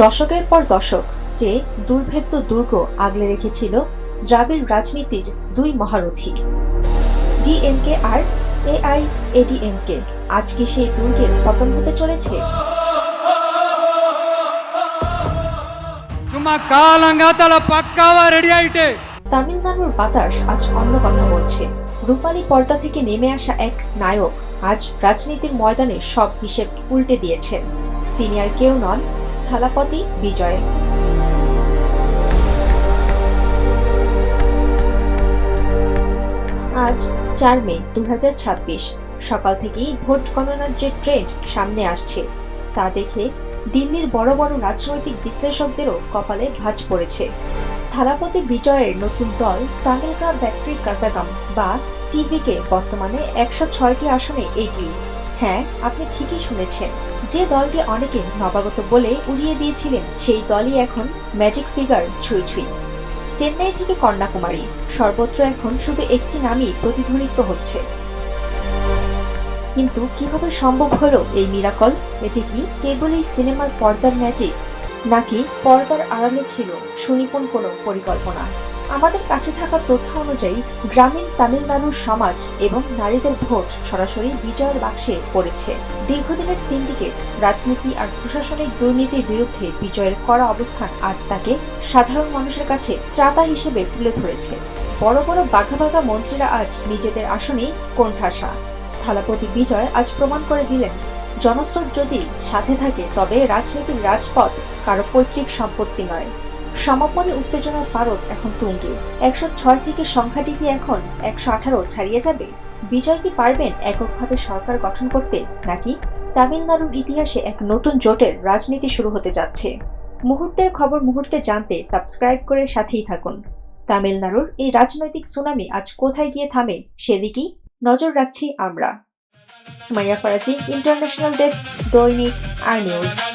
দশকের পর দশক যে দুর্ভেদ্য দুর্গ আগলে রেখেছিল দ্রাবিড় রাজনীতির দুই মহারথী ডিএমকে আর এআইএডিএমকে, আজকে সেই দুর্গের পতন হতে চলেছে। তামিলনাড়ুর বাতাস আজ অন্য কথা বলছে। রূপালী পর্দা থেকে নেমে আসা এক নায়ক আজ রাজনীতির ময়দানে সব হিসেব উল্টে দিয়েছেন। তিনি আর কেউ নন, থালাপতি বিজয়। আজ ৪ মে ২০২৬ সকাল থেকেই ভোট গণনার যে ট্রেন্ড সামনে আসছে তা দেখে দিল্লির বড় বড় রাজনৈতিক বিশ্লেষকদেরও কপালে ভাঁজ পড়েছে। থালাপতি বিজয়ের নতুন দল তামিলকা ব্যাট্রি কাজাগাম বা টিভিকে বর্তমানে ১০৬টি আসনে এগিয়ে। হ্যাঁ, আপনি ঠিকই শুনেছেন, যে দলকে অনেকে নবাগত বলে উড়িয়ে দিয়েছিলেন সেই দলই এখন ম্যাজিক ফিগার ছুঁই ছুঁই। চেন্নাই থেকে কন্যাকুমারী, সর্বত্র এখন শুধু একটি নামই প্রতিধ্বনিত হচ্ছে। কিন্তু কিভাবে সম্ভব হলো এই মিরাকল? এটি কি কেবলই সিনেমার পর্দার ম্যাজিক, নাকি পর্দার আড়ালে ছিল সুনিপুণ কোনো পরিকল্পনা? আমাদের কাছে থাকা তথ্য অনুযায়ী গ্রামীণ তামিলনাড়ুর সমাজ এবং নারীদের ভোট সরাসরি বিজয়ের বাক্সে পড়েছে। দীর্ঘদিনের সিন্ডিকেট রাজনীতি আর প্রশাসনিক দুর্নীতির বিরুদ্ধে বিজয়ের কড়া অবস্থান আজ তাকে সাধারণ মানুষের কাছে ত্রাতা হিসেবে তুলে ধরেছে। বড় বড় বাঘা বাঘা মন্ত্রীরা আজ নিজেদের আসনেই কোণঠাসা। থালাপতি বিজয় আজ প্রমাণ করে দিলেন, জনস্রোত যদি সাথে থাকে তবে রাজনীতির রাজপথ কারো পৈতৃক সম্পত্তি নয়। সমাপনী উত্তেজনার পারদ এখন তুঙ্গে। ১০৬ থেকে সংখ্যাটি কি এখন ১১৮ ছাড়িয়ে যাবে? বিজয় কি পারবেন এককভাবে সরকার গঠন করতে, নাকি তামিলনাড়ুর ইতিহাসে এক নতুন জোটের রাজনীতি শুরু হতে যাচ্ছে? মুহূর্তের খবর মুহূর্তে জানতে সাবস্ক্রাইব করে সাথেই থাকুন। তামিলনাড়ুর এই রাজনৈতিক সুনামি আজ কোথায় গিয়ে থামে সেদিকেই নজর রাখছি আমরা। সুমাইয়া ফরাজি, ইন্টারন্যাশনাল ডেস্ক, দৈনিক আর নিউজ।